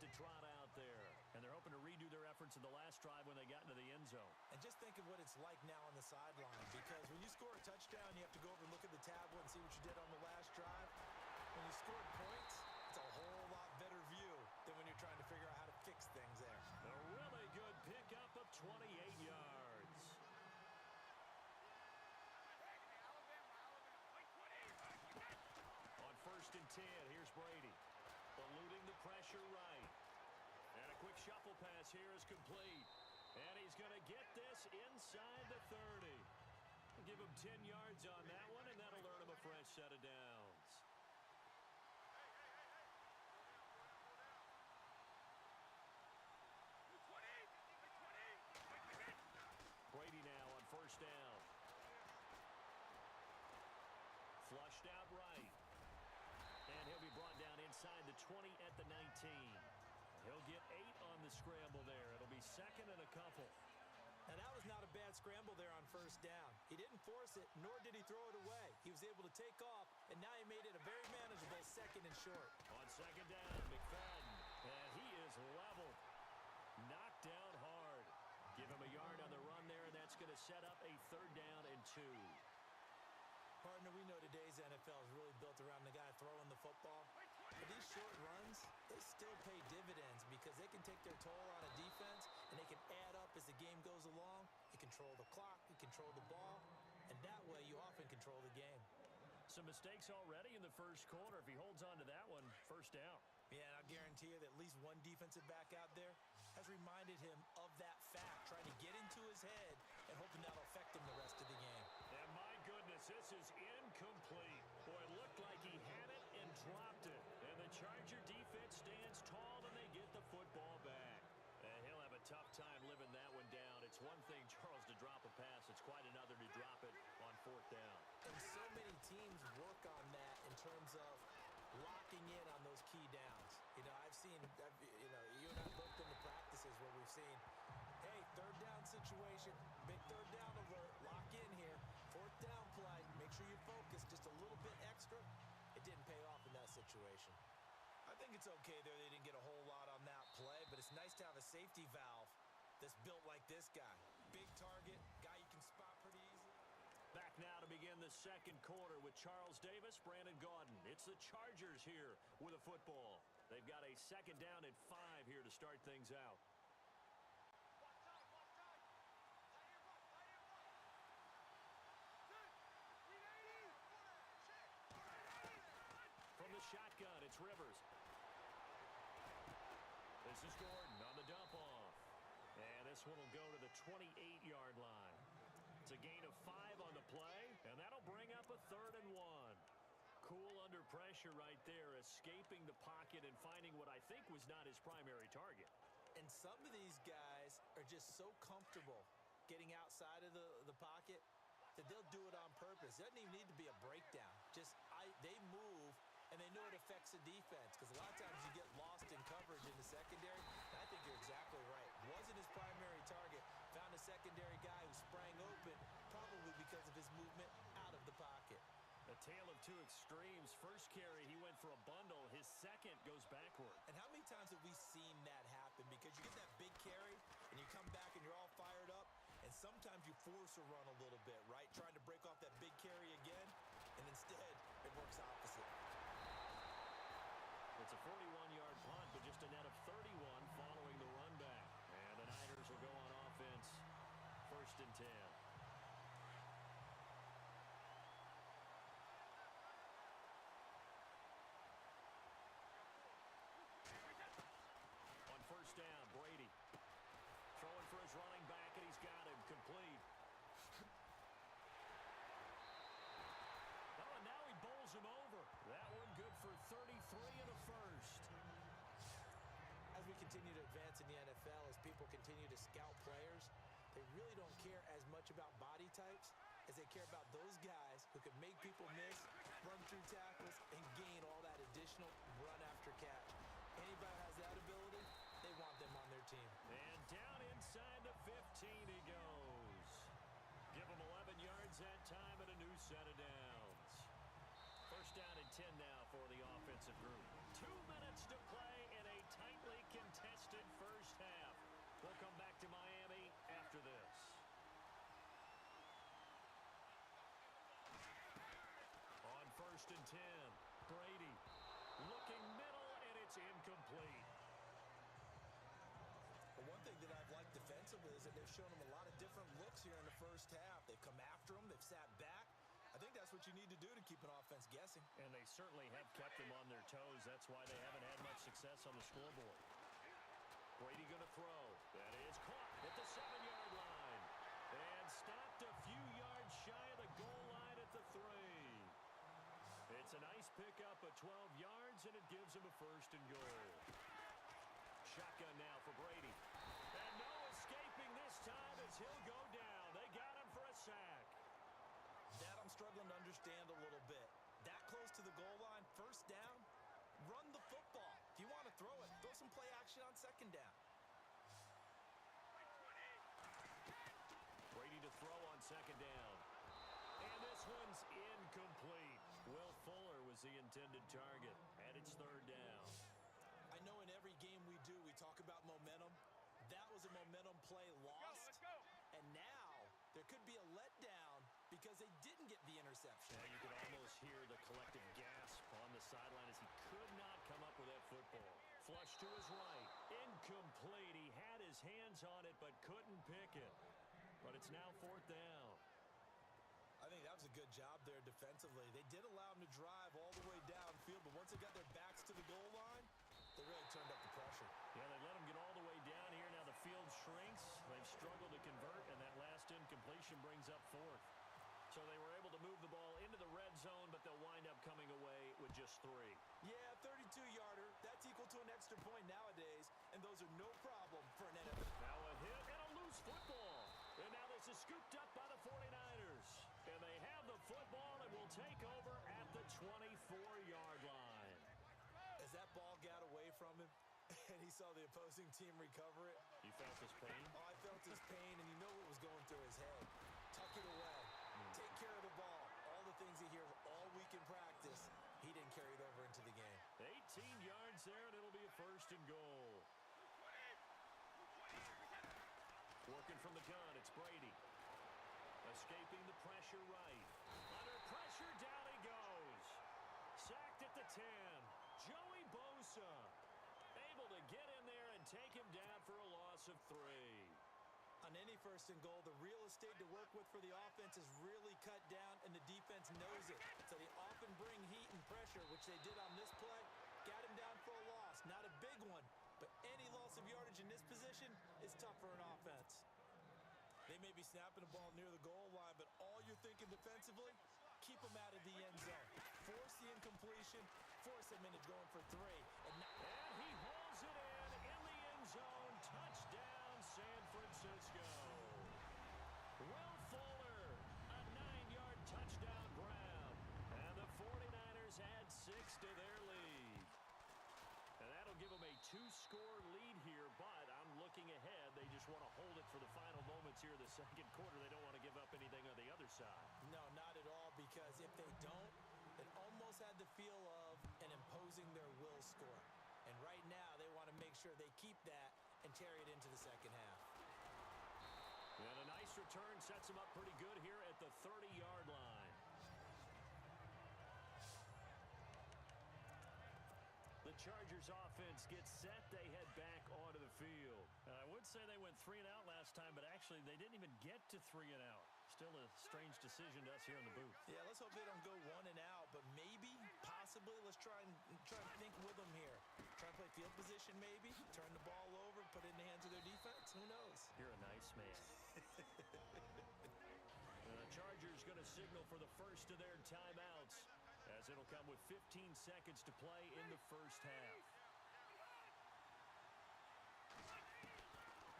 to trot out there. And they're hoping to redo their efforts in the last drive when they got into the end zone.
And just think of what it's like now on the sideline, because when you score a touchdown, you have to go over and look at the tablet and see what you did on the last drive. When you scored points, it's a whole lot better view than when you're trying to figure out how to fix things there.
A really good pickup of 28 yards. On 1st and 10, here's Brady. Eluding the pressure right. And a quick shuffle pass here is complete. And he's going to get this inside the 30. Give him 10 yards on that one, and that'll earn him a fresh set of downs. Brady now on 1st down. Flushed out right. And he'll be brought down inside the 20 at the 19. He'll get 8 on the scramble there. It'll be 2nd and a couple.
Now, that was not a bad scramble there on 1st down. He didn't force it, nor did he throw it away. He was able to take off, and now he made it a very manageable 2nd and short.
On 2nd down, McFadden. And he is leveled. Knocked down hard. Give him a yard on the run there, and that's going to set up a 3rd down and 2.
Partner, we know today's NFL is really built around the guy throwing the football. But these short runs, they still pay dividends because they can take their toll on a defense, and they can add up as the game goes along. You control the clock, you control the ball, and that way you often control the game.
Some mistakes already in the 1st quarter. If he holds on to that one, 1st down.
Yeah, and I'll guarantee you that at least one defensive back out there has reminded him of that fact, trying to get into his head and hoping that'll affect him the rest of the game.
And my goodness, this is incomplete. Boy, it looked like he had it and dropped it. And the Charger defense stands tall and they get the football back. And he'll have a tough time living that one down. It's one thing, Charles, to drop a pass. It's quite another to drop it on 4th down.
And so many teams work on that in terms of locking in on those key downs. You know, you and I both been to practices where we've seen, hey, 3rd down situation, big 3rd down alert, lock in here, 4th down play, make sure you focus just a little bit extra. It didn't pay off in that situation. I think it's okay there. They didn't get a whole lot on that play, but it's nice to have a safety valve that's built like this guy. Big target, guy you can spot pretty easily.
Back now to begin the 2nd quarter with Charles Davis, Brandon Gaudin. It's the Chargers here with a football. They've got a 2nd down and 5 here to start things out. From the shotgun, it's Rivers. This is Gordon on the dump off. And this one will go to the 28-yard line. It's a gain of 5 on the play, and that'll bring up a 3rd and 1. Cool under pressure right there, escaping the pocket and finding what I think was not his primary target.
And some of these guys are just so comfortable getting outside of the pocket that they'll do it on purpose. It doesn't even need to be a breakdown. They move, and they know it affects the defense, because a lot of times you get lost in coverage in the secondary. And I think you're exactly right. Wasn't his primary target. Found a secondary guy who sprang open, probably because of his movement out of the pocket.
A tale of two extremes. First carry, he went for a bundle. His second goes backward.
And how many times have we seen that happen? Because you get that big carry, and you come back and you're all fired up, and sometimes you force a run a little bit, right? Trying to break off that big carry again, and instead it works opposite.
It's a 41-yard punt, but just a net of 31 following the run back. And the Niners will go on offense, 1st and 10. On 1st down, Brady throwing for his running back, and he's got him complete. Oh, and now he bowls him over. That one good for 33 and a 1st.
As we continue to advance in the NFL, as people continue to scout players, they really don't care as much about body types as they care about those guys who can make people miss, run through tackles, and gain all that additional run after catch. Anybody who has that ability, they want them on their team.
And down inside the 15 he goes. Give him 11 yards that time and a new set of downs. 1st down and 10 now for the offensive group. 2 minutes to play in a tightly contested incomplete.
But one thing that I've liked defensively is that they've shown them a lot of different looks here in the first half. They've come after them. They've sat back. I think that's what you need to do to keep an offense guessing.
And they certainly have kept them on their toes. That's why they haven't had much success on the scoreboard. Brady going to throw. That is caught at the 7-yard line. And stopped a few yards shy of the goal line at the 3. It's a nice pickup of 12 yards, and it gives him a 1st and goal. Shotgun now for Brady. And no escaping this time as he'll go down. They got him for a sack.
That I'm struggling to understand a little bit. That close to the goal line, 1st down, run the football. If you want to throw it, throw some play action on 2nd down.
Brady to throw on 2nd down. And this one's incomplete. Will Fuller was the intended target, and it's 3rd down.
I know in every game we do, we talk about momentum. That was a momentum play lost.
Let's go.
And now there could be a letdown because they didn't get the interception.
Yeah, you could almost hear the collective gasp on the sideline as he could not come up with that football. Flush to his right. Incomplete. He had his hands on it but couldn't pick it. But it's now 4th down.
I think that was a good job there defensively. They did allow him to drive all the way downfield, but once they got their backs to the goal line, they really turned up the pressure.
Yeah, they let him get all the way down here. Now the field shrinks. They've struggled to convert, and that last incompletion brings up 4th. So they were able to move the ball into the red zone, but they'll wind up coming away with just 3.
Yeah, 32-yarder. That's equal to an extra point nowadays, and those are no problem for an NFL.
Now a hit and a loose football. And now this is scooped up by the 49ers. And they have the football and will take over at the 24-yard line.
As that ball got away from him, and he saw the opposing team recover it.
You felt his pain?
Oh, I felt his pain, and you know what was going through his head. Tuck it away. Take care of the ball. All the things he hears all week in practice, he didn't carry it over into the game.
18 yards there, and it'll be a 1st and goal. Working from the gun, it's Brady. Escaping the pressure right. Under pressure, down he goes. Sacked at the 10. Joey Bosa able to get in there and take him down for a loss of 3.
On any 1st and goal, the real estate to work with for the offense is really cut down, and the defense knows it. So they often bring heat and pressure, which they did on this play. Got him down for a loss. Not a big one, but any loss of yardage in this position is tough for an offense. They may be snapping the ball near the goal line, but all you're thinking defensively, keep them out of the end zone. Force the incompletion, force them into going for 3.
And he hauls it in the end zone. Touchdown, San Francisco. Will Fuller, a 9-yard touchdown grab. And the 49ers add 6 to their lead. And that'll give them a 2-score lead here, but I'm looking ahead. They just want to hold it for the final moments here in the 2nd quarter. They don't want to give up anything on the other side.
No, not at all, because if they don't, it almost had the feel of an imposing their will score. And right now, they want to make sure they keep that and carry it into the 2nd half.
And a nice return sets them up pretty good here at the 30-yard line. The Chargers offense gets set. They head back onto the field. I would say they went 3 and out last time, but actually they didn't even get to 3 and out. Still a strange decision to us here in the booth.
Yeah, let's hope they don't go 1 and out, but maybe, possibly, let's try and think with them here. Try and play field position maybe, turn the ball over, put it in the hands of their defense. Who knows?
You're a nice man. The Chargers going to signal for the first of their timeouts, as it'll come with 15 seconds to play in the first half.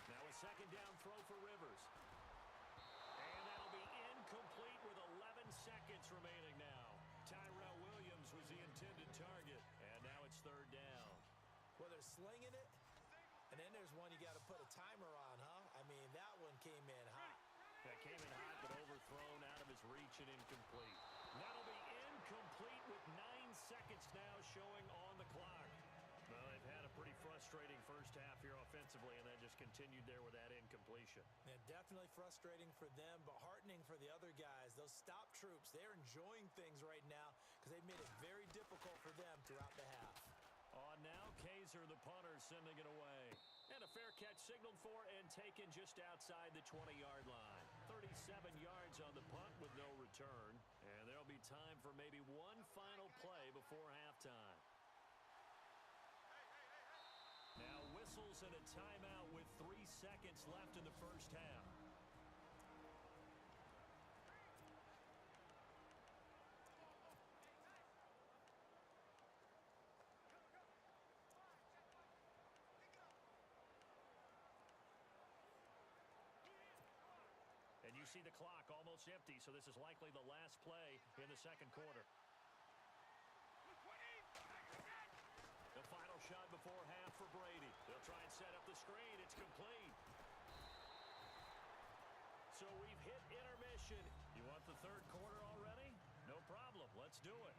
Now a 2nd down throw for Rivers. And that'll be incomplete with 11 seconds remaining now. Tyrell Williams was the intended target, and now it's 3rd down.
Well, they're slinging it, and then there's one you got to put a timer on, huh? I mean, that one came in hot.
That came in hot, but overthrown out of his reach and incomplete. That'll be incomplete with 9 seconds now showing on the clock. Well, they've had a pretty frustrating first half here offensively, and that just continued there with that incompletion.
Yeah, definitely frustrating for them, but heartening for the other guys. Those stop troops, they're enjoying things right now because they've made it very difficult for them throughout the half.
On now, Kaiser, the punter, sending it away. And a fair catch signaled for and taken just outside the 20-yard line. 37 yards on the punt with no return. And there'll be time for maybe one final play before halftime. Now whistles and a timeout with 3 seconds left in the first half. And you see the clock almost empty, so this is likely the last play in the second quarter. The final shot before half for Brady. They'll try and set up the screen. It's complete. So we've hit intermission. You want the third quarter already? No problem. Let's do it.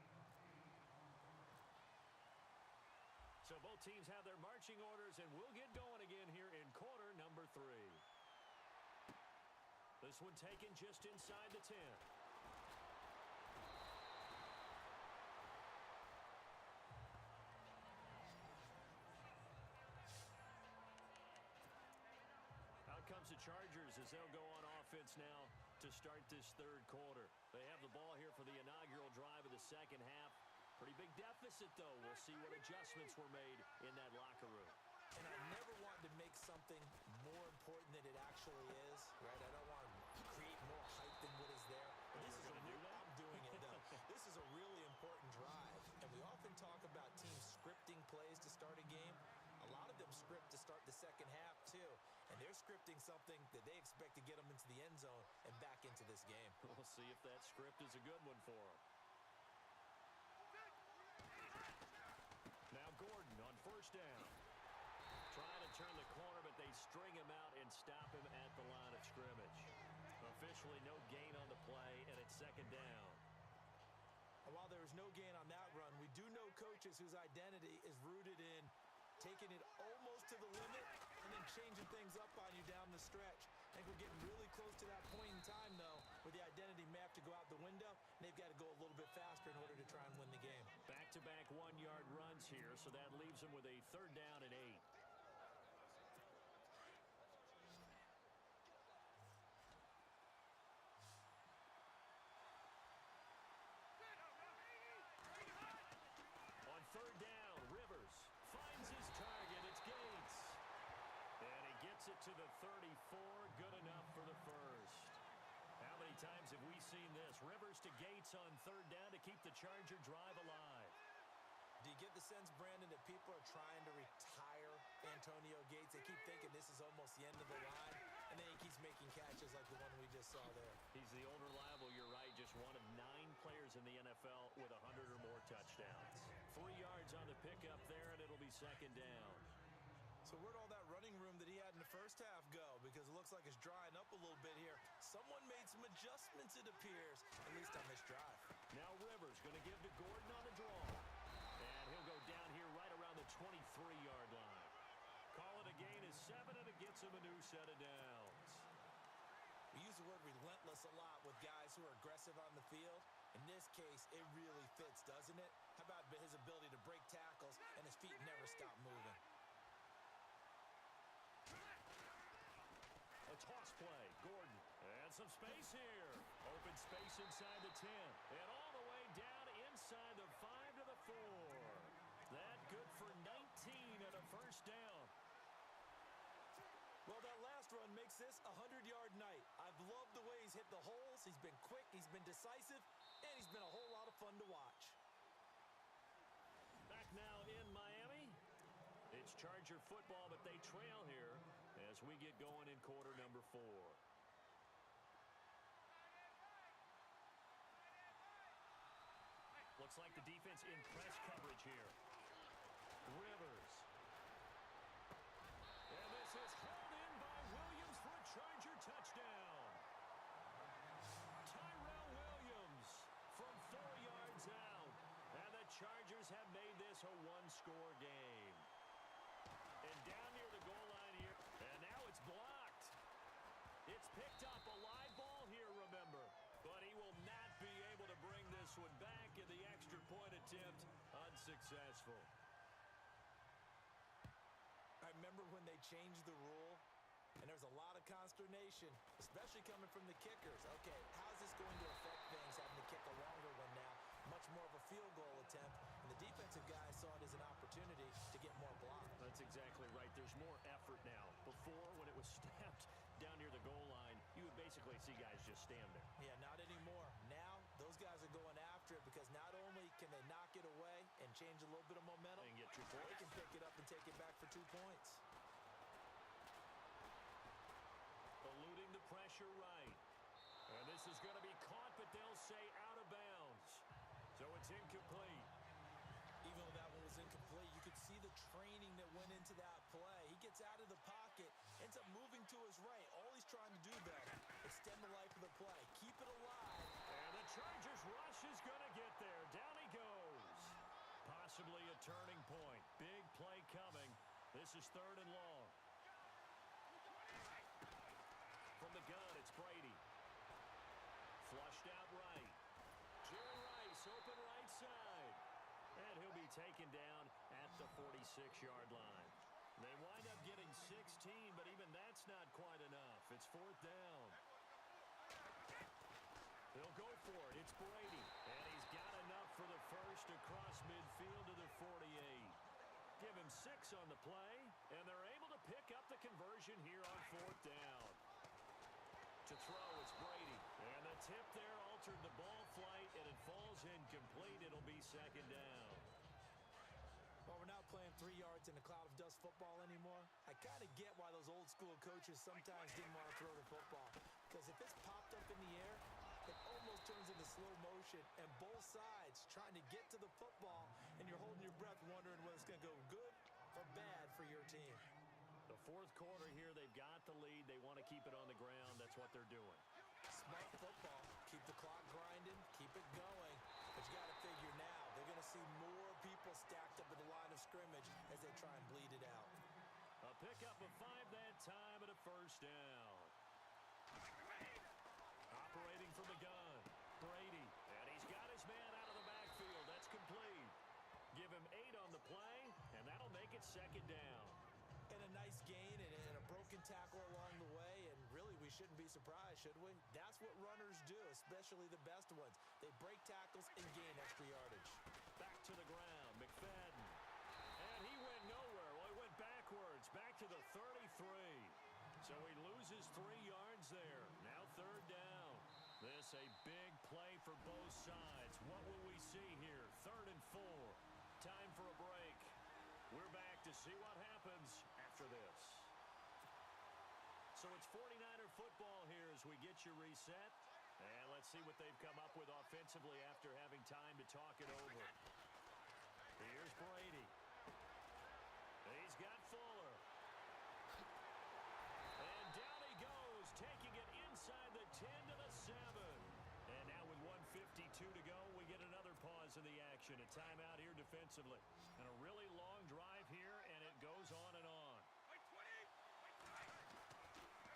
So both teams have their marching orders, and we'll get going again here in quarter number 3. This one taken just inside the 10. Out comes the Chargers as they'll go on offense now to start this third quarter. They have the ball here for the inaugural drive of the second half. Pretty big deficit, though. We'll see what adjustments were made in that locker room.
And I never wanted to make something more important than it actually is, right? I don't want to create more hype than what is there. But this is I'm doing it, though. This is a really important drive. And we often talk about teams scripting plays to start a game. A lot of them script to start the second half, too. And they're scripting something that they expect to get them into the end zone and back into this game.
We'll see if that script is a good one for them. Now Gordon on first down. Trying to turn the corner, but they string him out and stop him at the line of scrimmage. Officially no gain on the play, and it's second down.
And while there is no gain on that run, we do know coaches whose identity is rooted in taking it almost to the limit and then changing things up on you down the stretch. I think we're getting really close to that point in time, though, where the identity may have to go out the window, and they've got to go a little bit faster in order to try and win the game.
Back-to-back one-yard runs here, so that leaves them with a third down and 8. On third down, Rivers finds his target. It's Gates. And he gets it to the 34. Good enough for the first. How many times have we seen this? Rivers to Gates on third down to keep the Charger drive alive.
Do you get the sense, Brandon, that people are trying to retire Antonio Gates? They keep thinking this is almost the end of the line, and then he keeps making catches like the one we just saw there.
He's the old reliable, you're right, just one of 9 players in the NFL with 100 or more touchdowns. 3 yards on the pickup there, and it'll be second down.
So where'd all that running room that he had in the first half go? Because it looks like it's drying up a little bit here. Someone made some adjustments, it appears, at least on this drive.
Now Rivers going to give to Gordon on the draw. And he'll go down here right around the 23-yard line. Call it a gain of 7, and it gets him a new set of downs.
We use the word relentless a lot with guys who are aggressive on the field. In this case, it really fits, doesn't it? How about his ability to break tackles and his feet never stop moving?
A toss play, Gordon, and some space here. Open space inside the 10, and all the way down inside the 5 to the 4. That good for 19 and a first down.
Well, that last run makes this a 100-yard night. I've loved the way he's hit the holes. He's been quick, he's been decisive, and he's been a whole lot of fun to watch.
Back now in Miami. It's Charger football, but they trail here as we get going in quarter number 4. Looks like the defense in press coverage here. Rivers. And this is hauled in by Williams for a Charger touchdown. Tyrell Williams from 4 yards out. And the Chargers have made this a one-score game. And down near the goal line here. And now it's blocked. It's picked up a live ball here, remember. But he will not be able to bring this one back, and the extra point attempt unsuccessful.
remember when they changed the rule? And there's a lot of consternation, especially coming from the kickers. Okay, how's this going to affect things, having to kick a longer one now? Much more of a field goal attempt. And the defensive guys saw it as an opportunity to get more blocks.
That's exactly right. There's more effort now. Before, when it was snapped down near the goal line, you would basically see guys just stand there.
Yeah, not anymore. Now, those guys are going after it because not only can they knock it away and change a little bit of momentum,
And get 2 points.
they can pick it up and take it back for 2 points.
Eluding the pressure right. And this is going to be caught, but they'll say out of bounds. So it's incomplete.
Even though that one was incomplete, you could see the training that went into that play. He gets out of the pocket, ends up moving to his right. All he's trying to do, though, extend the life of the play. Keep it alive.
And the Chargers rush is going to get there. Down he goes. Possibly a turning point. Big play coming. This is 3rd and long. From the gun, it's Brady. Flushed out right. Jerry Rice, open right side. And he'll be taken down at the 46-yard line. They wind up getting 16, but even that's not quite enough. It's 4th down. They'll go for it. It's Brady. And he's got enough for the first across midfield to the 48. Give him 6 on the play, and they're able to pick up the conversion here on 4th down. To throw, it's Brady. And the tip there altered the ball flight, and it falls incomplete. It'll be 2nd down.
Well, we're not playing 3 yards in a cloud of dust football anymore. I kind of get why those old school coaches sometimes didn't want to throw the football. Because if it's popped up in the air, it almost turns into slow motion. And both sides trying to get to the football, and you're holding your breath wondering whether it's going to go good or bad for your team.
The 4th quarter here, they've got the lead. They want to keep it on the ground. That's what they're doing.
Smart football. Keep the clock grinding. Keep it going. But you got to figure now, they're going to see more people stacked up at the line of scrimmage as they try and bleed it out.
A pickup of 5 that time and a 1st down. Operating from the gun, Brady. And he's got his man out of the backfield. That's complete. Give him 8 on the play, and that'll make it 2nd down.
And a nice gain and a broken tackle along the way, and really we shouldn't be surprised, should we? That's what runners do, especially the best ones. They break tackles and gain extra yardage.
Back to the ground, McFadden. And he went nowhere. Well, he went backwards, back to the 33. So he loses 3 yards there. Now 3rd down. This a big play for both sides. What will we see here? 3rd and 4. Time for a break. We're back to see what happens after this. So it's 49er football here as we get you reset. And let's see what they've come up with offensively after having time to talk it over. Here's Brady. He's got Fuller. And down he goes, taking it inside the 10 to the 7. And now with 1:52 to go, we get another pause in the action. A timeout here defensively. And a really long drive here, and it goes on and on.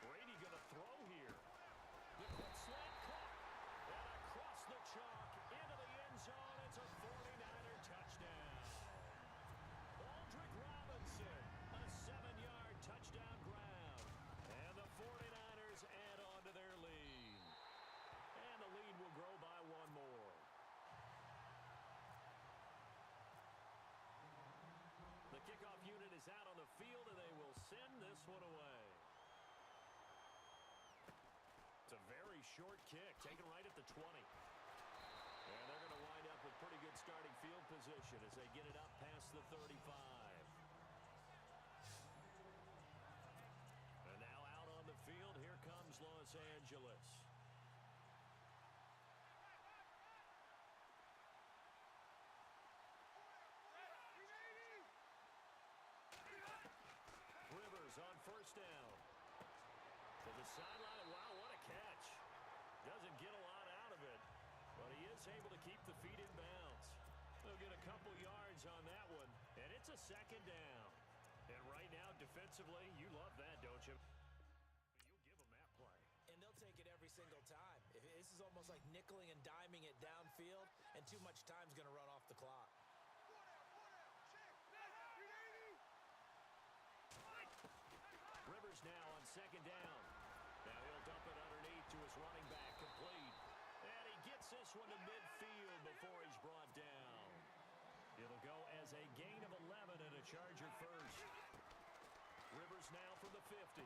Brady going to throw here. The quick slant caught. And across the chalk into the end zone. It's a 49er touchdown. Aldrick Robinson, a 7-yard touchdown ground. And the 49ers add on to their lead. And the lead will grow by 1 more. The kickoff unit is out on the field, and they will send this one away. It's a very short kick, taken right at the 20. And they're going to wind up with pretty good starting field position as they get it up past the 35. And now out on the field, here comes Los Angeles. Rivers on 1st down. To the sideline. Wow, what a catch. Doesn't get a lot out of it, but he is able to keep the feet in bounds. They'll get a couple yards on that one, and it's a 2nd down. And right now, defensively, you love that, don't you? You'll give them that play.
And they'll take it every single time. This is almost like nickeling and diming it downfield, and too much time's going to run off the clock.
second down. Now he'll dump it underneath to his running back, complete. And he gets this one to midfield before he's brought down. It'll go as a gain of 11 and a Charger first. Rivers now from the 50.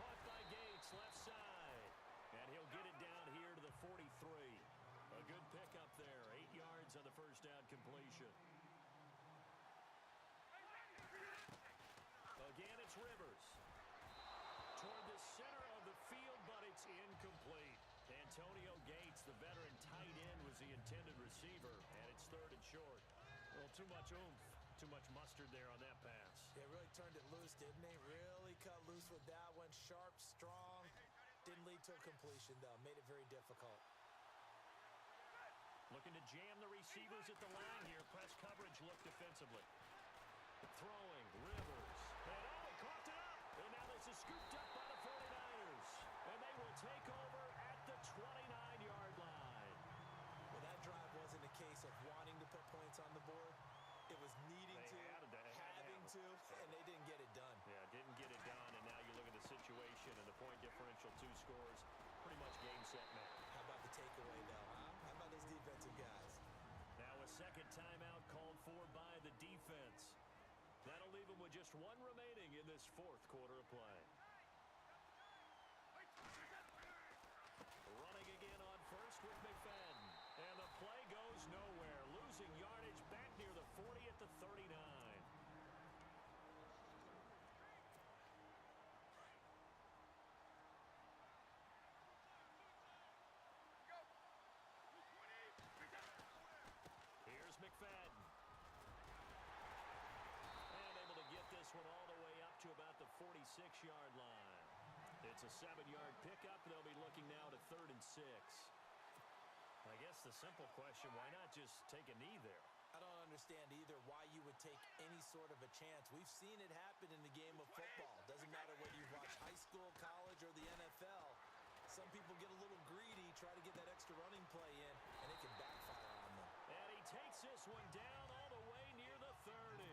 Caught by Gates, left side. And he'll get it down here to the 43. A good pickup there. 8 yards on the first down completion. Again, it's Rivers. Toward the center of the field, but it's incomplete. Antonio Gates, the veteran tight end, was the intended receiver, and it's third and short. Well, too much oomph, too much mustard there on that pass.
They really turned it loose, didn't they? Really cut loose with that one. Sharp, strong. Didn't lead to a completion, though. Made it very difficult.
Looking to jam the receivers at the line here. Press coverage look defensively. Throwing, Rivers. And he caught it up. And now this is scooped up by the 49ers. And they will take over at the 29-yard line.
Well, that drive wasn't a case of wanting to put points on the board. It was needing to, having to, and they didn't get it done.
Yeah, didn't get it done, and now you look at the situation and the point differential, 2 scores, pretty much game, set, match.
How about the takeaway, though, huh? How about those defensive guys?
Now a second timeout called for by the defense. That'll leave them with just 1 remaining in this fourth quarter of play. Running again on first with McFadden. And the play goes nowhere. Losing yardage back near the 40 at the 39. Here's McFadden. And able to get this one all the way up to about the 46-yard line. It's a 7-yard pickup. They'll be looking now to 3rd and 6. I guess the simple question, why not just take a knee there?
I don't understand either why you would take any sort of a chance. We've seen it happen in the game of football. Doesn't matter whether you watch high school, college, or the NFL. Some people get a little greedy, try to get that extra running play in, and it can backfire on them.
And he takes this one down all the way near the 30.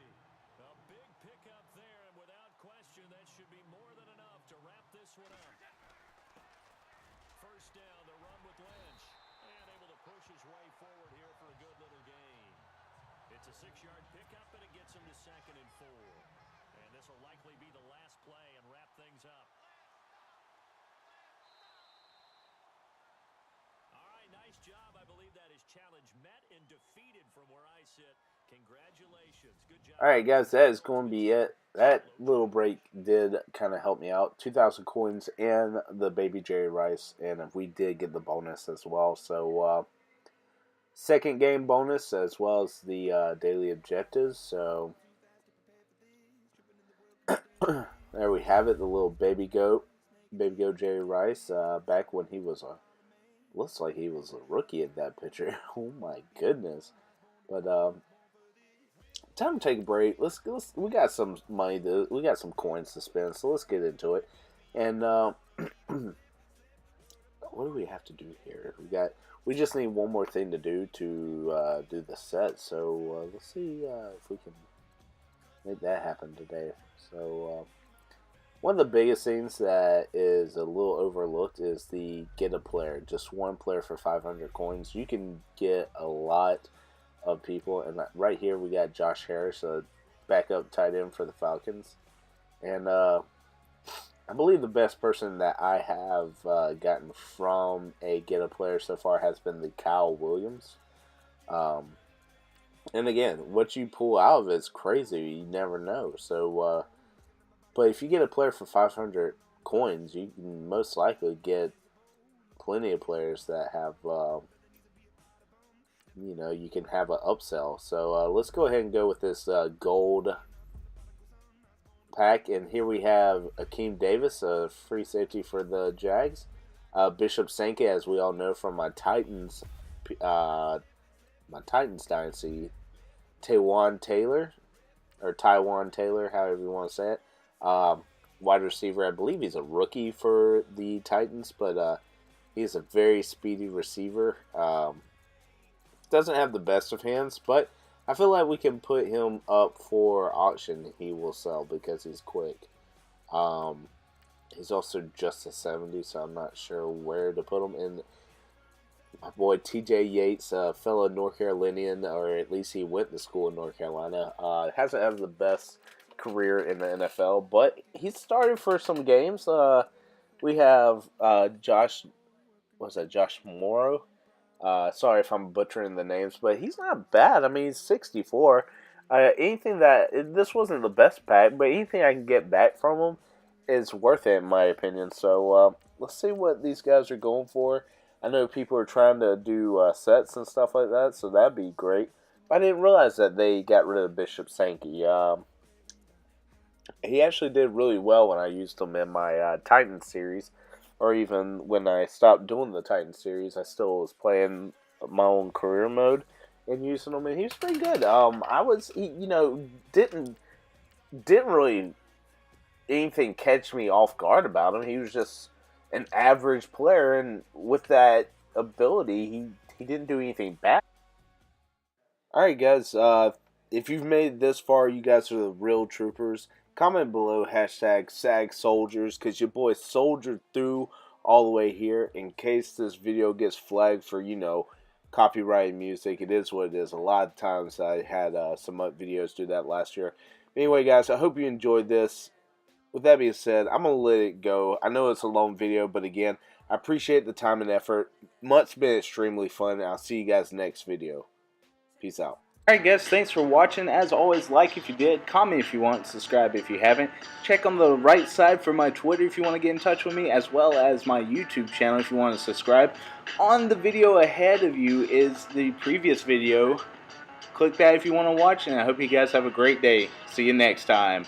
A big pickup there, and without question, that should be more than enough to wrap this one up. First down, the run with Lynch. And able to push his way forward here for a good little gain. It's a 6-yard pickup, and it gets him to 2nd and 4. And this will likely be the last play and wrap things up. All right, nice job. I believe that is challenge met and defeated from where I sit. Congratulations. Good job.
All right, guys, that is going to be it. That little break did kind of help me out. 2,000 coins and the Baby Jerry Rice, and we did get the bonus as well. So, second game bonus as well as the daily objectives. So, there we have it, the little baby goat Jerry Rice. Back when he was looks like he was a rookie in that picture. Oh my goodness! But time to take a break. We got some money. We got some coins to spend, so let's get into it. And what do we have to do here? We just need one more thing to do to do the set. So let's see if we can make that happen today. So one of the biggest things that is a little overlooked is the get a player. Just one player for 500 coins. You can get a lot of people, and right here we got Josh Harris, a backup tight end for the Falcons, and I believe the best person that I have gotten from a get a player so far has been the Kyle Williams. And again, what you pull out of it is crazy. You never know. So, but if you get a player for 500 coins, you can most likely get plenty of players that have you can have an upsell. So let's go ahead and go with this gold pack. And here we have Akeem Davis, a free safety for the Jags. Bishop Sankey, as we all know from my Titans dynasty. Taiwan Taylor, however you want to say it. Wide receiver, I believe he's a rookie for the Titans, but he's a very speedy receiver. Doesn't have the best of hands, but I feel like we can put him up for auction. He will sell because he's quick. He's also just a 70, so I'm not sure where to put him. And my boy TJ Yates, a fellow North Carolinian, or at least he went to school in North Carolina, hasn't had the best career in the NFL, but he's started for some games. We have Josh, what's that, Josh Morrow? Sorry if I'm butchering the names, but he's not bad. I mean, he's 64. Anything that, this wasn't the best pack, but anything I can get back from him is worth it in my opinion. So let's see what these guys are going for. I know people are trying to do sets and stuff like that, so that'd be great. But I didn't realize that they got rid of Bishop Sankey. He actually did really well when I used him in my Titan series, or even when I stopped doing the Titan series. I still was playing my own career mode and using him, and he was pretty good. Didn't really anything catch me off guard about him. He was just an average player, and with that ability, he didn't do anything bad. All right, guys. If you've made it this far, you guys are the real troopers. Comment below hashtag SAG Soldiers, because your boy soldiered through all the way here. In case this video gets flagged for, copyrighted music, it is what it is. A lot of times I had some videos do that last year. Anyway, guys, I hope you enjoyed this. With that being said, I'm going to let it go. I know it's a long video, but again, I appreciate the time and effort. MUT's been extremely fun. I'll see you guys next video. Peace out.
Alright guys, thanks for watching. As always, like if you did, comment if you want, subscribe if you haven't. Check on the right side for my Twitter if you want to get in touch with me, as well as my YouTube channel if you want to subscribe. On the video ahead of you is the previous video. Click that if you want to watch, and I hope you guys have a great day. See you next time.